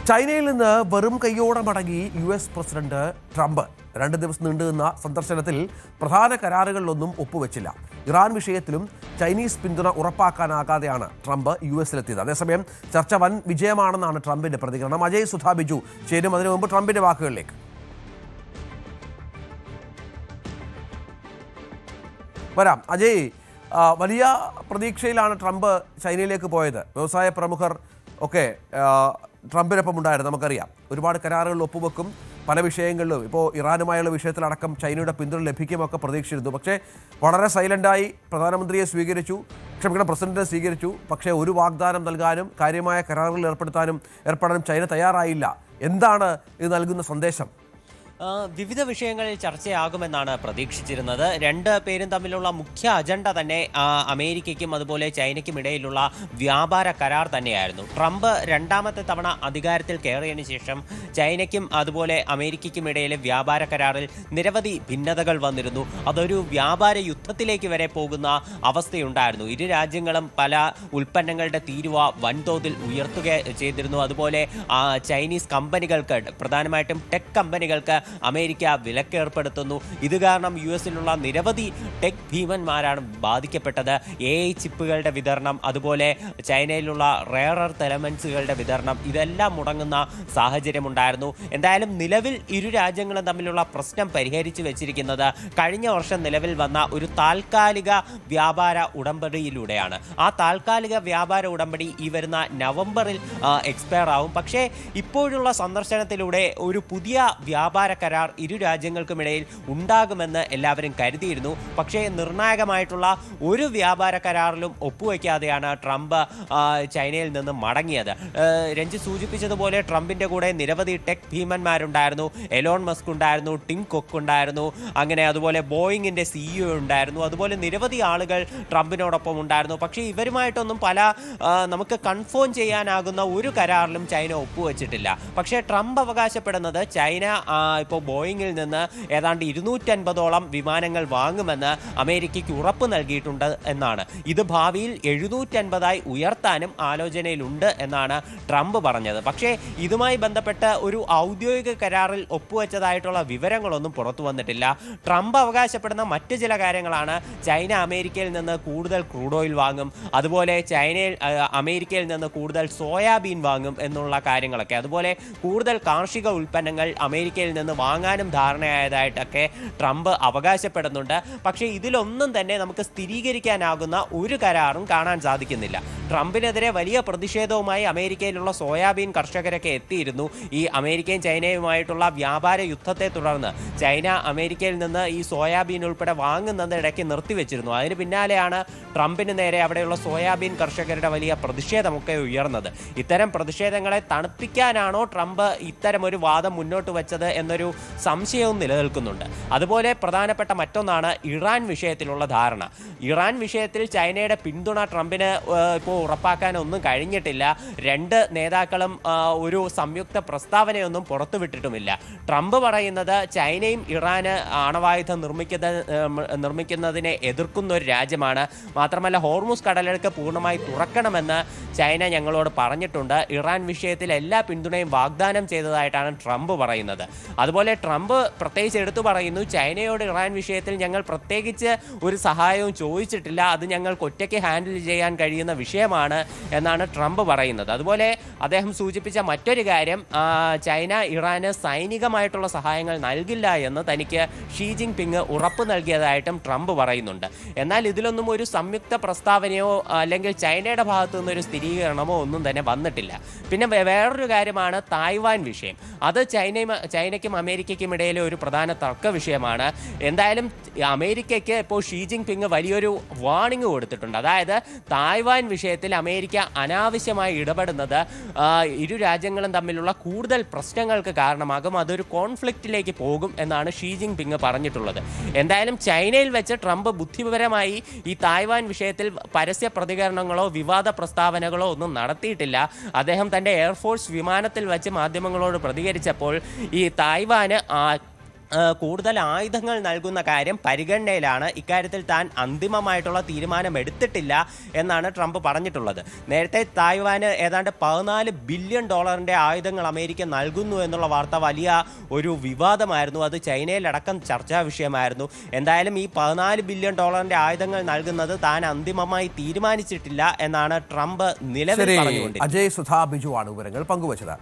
ചൈനയിൽ നിന്ന് വെറും കൈയോടെ മടങ്ങി US പ്രസിഡന്റ് ട്രംപ് 2 ദിവസം നീണ്ടുനിന്ന സന്ദർശനത്തിൽ പ്രധാന കരാറുകളിലൊന്നും ഒപ്പുവെച്ചില്ല. ഇറാൻ വിഷയത്തിലും ചൈനീസ് പിന്തുണ ഉറപ്പാക്കാനാകാതെയാണ് ട്രംപ് US-ലെത്തിയത്. അതേസമയം ചർച്ച വൻ വിജയമാണെന്നാണ് ട്രംപിന്റെ പ്രതികരണം. അജയ് സുധാ ബിജു ചേരും. അതിനു മുമ്പ് ട്രംപിന്റെ വാക്കുകളിലേക്ക് വരാം. അജയ്, വലിയ പ്രതീക്ഷയിലാണ് ട്രംപ് ചൈനയിലേക്ക് പോയത്. വ്യവസായ പ്രമുഖർ ഒക്കെ ട്രംപിനൊപ്പം ഉണ്ടായിരുന്നു. നമുക്കറിയാം, ഒരുപാട് കരാറുകളിൽ ഒപ്പുവെക്കും, പല വിഷയങ്ങളിലും ഇപ്പോൾ ഇറാനുമായുള്ള വിഷയത്തിലടക്കം ചൈനയുടെ പിന്തുണ ലഭിക്കുമൊക്കെ പ്രതീക്ഷിച്ചിരുന്നു. പക്ഷേ വളരെ സൈലൻ്റായി പ്രധാനമന്ത്രിയെ പ്രസിഡന്റിനെ സ്വീകരിച്ചു. പക്ഷേ ഒരു വാഗ്ദാനം നൽകാനും കാര്യമായ കരാറുകളിൽ ഏർപ്പെടാനും ചൈന തയ്യാറായില്ല. എന്താണ് ഇത് നൽകുന്ന സന്ദേശം? വിവിധ വിഷയങ്ങളിൽ ചർച്ചയാകുമെന്നാണ് പ്രതീക്ഷിച്ചിരുന്നത്. രണ്ട് പേരും തമ്മിലുള്ള മുഖ്യ അജണ്ട തന്നെ അമേരിക്കയ്ക്കും അതുപോലെ ചൈനയ്ക്കും ഇടയിലുള്ള വ്യാപാര കരാർ തന്നെയായിരുന്നു. ട്രംപ് രണ്ടാമത്തെ തവണ അധികാരത്തിൽ കയറിയതിനു ശേഷം ചൈനയ്ക്കും അതുപോലെ അമേരിക്കയ്ക്കും ഇടയിലെ വ്യാപാര കരാറിൽ നിരവധി ഭിന്നതകൾ വന്നിരുന്നു. അതൊരു വ്യാപാര യുദ്ധത്തിലേക്ക് വരെ പോകുന്ന അവസ്ഥയുണ്ടായിരുന്നു. ഇരു രാജ്യങ്ങളും പല ഉൽപ്പന്നങ്ങളുടെ തീരുവ വൻതോതിൽ ഉയർത്തുക ചെയ്തിരുന്നു. അതുപോലെ ചൈനീസ് കമ്പനികൾക്ക്, പ്രധാനമായിട്ടും ടെക് കമ്പനികൾക്ക് അമേരിക്ക വിലക്കേർപ്പെടുത്തുന്നു. ഇത് കാരണം US-ലുള്ള നിരവധി ടെക് ഭീമന്മാരാണ് ബാധിക്കപ്പെട്ടത്. AI ചിപ്പുകളുടെ വിതരണം, അതുപോലെ ചൈനയിലുള്ള റെയർ എർത്ത് എലമെന്റ്സുകളുടെ വിതരണം, ഇതെല്ലാം മുടങ്ങുന്ന സാഹചര്യമുണ്ടായിരുന്നു. എന്തായാലും നിലവിൽ ഇരു രാജ്യങ്ങളും തമ്മിലുള്ള പ്രശ്നം പരിഹരിച്ചു വെച്ചിരിക്കുന്നത് കഴിഞ്ഞ വർഷം നിലവിൽ വന്ന ഒരു താൽക്കാലിക വ്യാപാര ഉടമ്പടിയിലൂടെയാണ്. ആ താൽക്കാലിക വ്യാപാര ഉടമ്പടി ഈ വരുന്ന നവംബറിൽ എക്സ്പയർ ആവും. പക്ഷേ ഇപ്പോഴുള്ള സന്ദർശനത്തിലൂടെ ഒരു പുതിയ വ്യാപാര കരാർ ഇരു രാജ്യങ്ങൾക്കുമിടയിൽ ഉണ്ടാകുമെന്ന് എല്ലാവരും കരുതിയിരുന്നു. പക്ഷേ നിർണായകമായിട്ടുള്ള ഒരു വ്യാപാര കരാറിലും ഒപ്പുവെക്കാതെയാണ് ട്രംപ് ചൈനയിൽ നിന്ന് മടങ്ങിയത്. രഞ്ജിത്ത് സൂചിപ്പിച്ചതുപോലെ ട്രംപിന്റെ കൂടെ നിരവധി ടെക് ഭീമന്മാരുണ്ടായിരുന്നു. എലോൺ മസ്ക് ഉണ്ടായിരുന്നു, ടിം കുക്ക് ഉണ്ടായിരുന്നു, അങ്ങനെ അതുപോലെ ബോയിങ്ങിന്റെ CEO ഉണ്ടായിരുന്നു. അതുപോലെ നിരവധി ആളുകൾ ട്രംപിനോടൊപ്പം ഉണ്ടായിരുന്നു. പക്ഷേ ഇവരുമായിട്ടൊന്നും നമുക്ക് കൺഫേം ചെയ്യാനാകുന്ന ഒരു കരാറിലും ചൈന ഒപ്പുവെച്ചിട്ടില്ല. പക്ഷേ ട്രംപ് അവകാശപ്പെടുന്നത് ചൈന ഇപ്പോൾ ബോയിങ്ങിൽ നിന്ന് ഏതാണ്ട് 250ഓളം വിമാനങ്ങൾ വാങ്ങുമെന്ന് അമേരിക്കയ്ക്ക് ഉറപ്പ് നൽകിയിട്ടുണ്ട് എന്നാണ്. ഇത് ഭാവിയിൽ 750ആയി ഉയർത്താനും ആലോചനയിലുണ്ട് എന്നാണ് ട്രംപ് പറഞ്ഞത്. പക്ഷേ ഇതുമായി ബന്ധപ്പെട്ട് ഒരു ഔദ്യോഗിക കരാറിൽ ഒപ്പുവെച്ചതായിട്ടുള്ള വിവരങ്ങളൊന്നും പുറത്തു വന്നിട്ടില്ല. ട്രംപ് അവകാശപ്പെടുന്ന മറ്റ് ചില കാര്യങ്ങളാണ് ചൈന അമേരിക്കയിൽ നിന്ന് കൂടുതൽ ക്രൂഡ് ഓയിൽ വാങ്ങും, അതുപോലെ അമേരിക്കയിൽ നിന്ന് കൂടുതൽ സോയാബീൻ വാങ്ങും എന്നുള്ള കാര്യങ്ങളൊക്കെ, അതുപോലെ കൂടുതൽ കാർഷിക ഉൽപ്പന്നങ്ങൾ അമേരിക്കയിൽ നിന്ന് വാങ്ങാനും ധാരണയായതായിട്ടൊക്കെ ട്രംപ് അവകാശപ്പെടുന്നുണ്ട്. പക്ഷേ ഇതിലൊന്നും തന്നെ നമുക്ക് സ്ഥിരീകരിക്കാനാകുന്ന ഒരു കരാറും കാണാൻ സാധിക്കുന്നില്ല. ട്രംപിനെതിരെ വലിയ പ്രതിഷേധവുമായി അമേരിക്കയിലുള്ള സോയാബീൻ കർഷകരൊക്കെ എത്തിയിരുന്നു. ഈ അമേരിക്കയും ചൈനയുമായിട്ടുള്ള വ്യാപാര യുദ്ധത്തെ തുടർന്ന് ചൈന അമേരിക്കയിൽ നിന്ന് ഈ സോയാബീൻ ഉൾപ്പെടെ വാങ്ങുന്നത് ഇടയ്ക്ക് നിർത്തിവെച്ചിരുന്നു. അതിന് പിന്നാലെയാണ് ട്രംപിന് നേരെ അവിടെയുള്ള സോയാബീൻ കർഷകരുടെ വലിയ പ്രതിഷേധമൊക്കെ ഉയർന്നത്. ഇത്തരം പ്രതിഷേധങ്ങളെ തണുപ്പിക്കാനാണോ ട്രംപ് ഇത്തരമൊരു വാദം മുന്നോട്ട് വെച്ചത് എന്നൊരു സംശയവും നിലനിൽക്കുന്നുണ്ട്. അതുപോലെ പ്രധാനപ്പെട്ട മറ്റൊന്നാണ് ഇറാൻ വിഷയത്തിലുള്ള ധാരണ. ഇറാൻ വിഷയത്തിൽ ചൈനയുടെ പിന്തുണ ട്രംപിന് ഇപ്പോൾ ഉറപ്പാക്കാനൊന്നും കഴിഞ്ഞിട്ടില്ല. രണ്ട് നേതാക്കളും ഒരു സംയുക്ത പ്രസ്താവനയൊന്നും പുറത്തുവിട്ടിട്ടുമില്ല. ട്രംപ് പറയുന്നത് ചൈനയും ഇറാന് ആണവായുധം നിർമ്മിക്കുന്നതിനെ എതിർക്കുന്ന ഒരു രാജ്യമാണ്. മാത്രമല്ല ഹോർമുസ് കടലിടുക്ക് പൂർണ്ണമായി തുറക്കണമെന്ന് ചൈന ഞങ്ങളോട് പറഞ്ഞിട്ടുണ്ട്. ഇറാൻ വിഷയത്തിൽ എല്ലാ പിന്തുണയും വാഗ്ദാനം ചെയ്തതായിട്ടാണ് ട്രംപ് പറയുന്നത്. അതുപോലെ ട്രംപ് പ്രത്യേകിച്ച് എടുത്തു പറയുന്നു, ചൈനയോട് ഇറാൻ വിഷയത്തിൽ ഞങ്ങൾ പ്രത്യേകിച്ച് ഒരു സഹായവും ചോദിച്ചിട്ടില്ല, അത് ഞങ്ങൾക്ക് ഒറ്റയ്ക്ക് ഹാൻഡിൽ ചെയ്യാൻ കഴിയുന്ന വിഷയമാണ് എന്നാണ് ട്രംപ് പറയുന്നത്. അതുപോലെ അദ്ദേഹം സൂചിപ്പിച്ച മറ്റൊരു കാര്യം, ചൈന ഇറാന് സൈനികമായിട്ടുള്ള സഹായങ്ങൾ നൽകില്ല എന്ന് തനിക്ക് ഷീ ജിൻ പിങ് ഉറപ്പ് നൽകിയതായിട്ടും ട്രംപ് പറയുന്നുണ്ട്. എന്നാൽ ഇതിലൊന്നും ഒരു സംയുക്ത പ്രസ്താവനയോ അല്ലെങ്കിൽ ചൈനയുടെ ഭാഗത്തു നിന്നൊരു സ്ഥിരീകരണമോ ഒന്നും തന്നെ വന്നിട്ടില്ല. പിന്നെ വേറൊരു കാര്യമാണ് തായ്വാൻ വിഷയം. അത് ചൈനയ്ക്കും അമേരിക്കയ്ക്കും ഇടയിലെ ഒരു പ്രധാന തർക്ക വിഷയമാണ്. എന്തായാലും അമേരിക്കയ്ക്ക് ഇപ്പോൾ ഷീ ജിൻ പിങ് വലിയൊരു വാർണിംഗ് കൊടുത്തിട്ടുണ്ട്. അതായത് തായ്വാൻ വിഷയത്തിൽ അമേരിക്ക അനാവശ്യമായി ഇടപെടുന്നത് ഇരു രാജ്യങ്ങളും തമ്മിലുള്ള കൂടുതൽ പ്രശ്നങ്ങൾക്ക് കാരണമാകും, അതൊരു കോൺഫ്ലിക്റ്റിലേക്ക് പോകും എന്നാണ് ഷീ ജിൻ പിങ് പറഞ്ഞിട്ടുള്ളത്. എന്തായാലും ചൈനയിൽ വെച്ച് ട്രംപ് ബുദ്ധിപരമായി ഈ തായ്വാൻ വിഷയത്തിൽ പരസ്യ പ്രതികരണങ്ങളോ വിവാദ പ്രസ്താവനകളോ ഒന്നും നടത്തിയിട്ടില്ല. അദ്ദേഹം തൻ്റെ എയർഫോഴ്സ് വിമാനത്തിൽ വെച്ച് മാധ്യമങ്ങളോട് പ്രതികരിച്ചപ്പോൾ ഈ തായ്വാന് കൂടുതൽ ആയുധങ്ങൾ നൽകുന്ന കാര്യം പരിഗണനയിലാണ്. ഇക്കാര്യത്തിൽ താൻ അന്തിമമായിട്ടുള്ള തീരുമാനം എടുത്തിട്ടില്ല എന്നാണ് ട്രംപ് പറഞ്ഞിട്ടുള്ളത്. നേരത്തെ തായ്വാന് ഏതാണ്ട് $14 ബില്യൺ ആയുധങ്ങൾ അമേരിക്ക നൽകുന്നു എന്നുള്ള വാർത്ത വലിയ ഒരു വിവാദമായിരുന്നു. അത് ചൈനയിലടക്കം ചർച്ചാ വിഷയമായിരുന്നു. എന്തായാലും ഈ $14 ബില്യൺ ആയുധങ്ങൾ നൽകുന്നത് താൻ അന്തിമമായി തീരുമാനിച്ചിട്ടില്ല എന്നാണ് ട്രംപ് നിലവിൽ പറഞ്ഞുകൊണ്ടിരിക്കുന്നത്. അജയ് സുധാ ബിജു ആണ് വിവരങ്ങൾ പങ്കുവച്ചത്.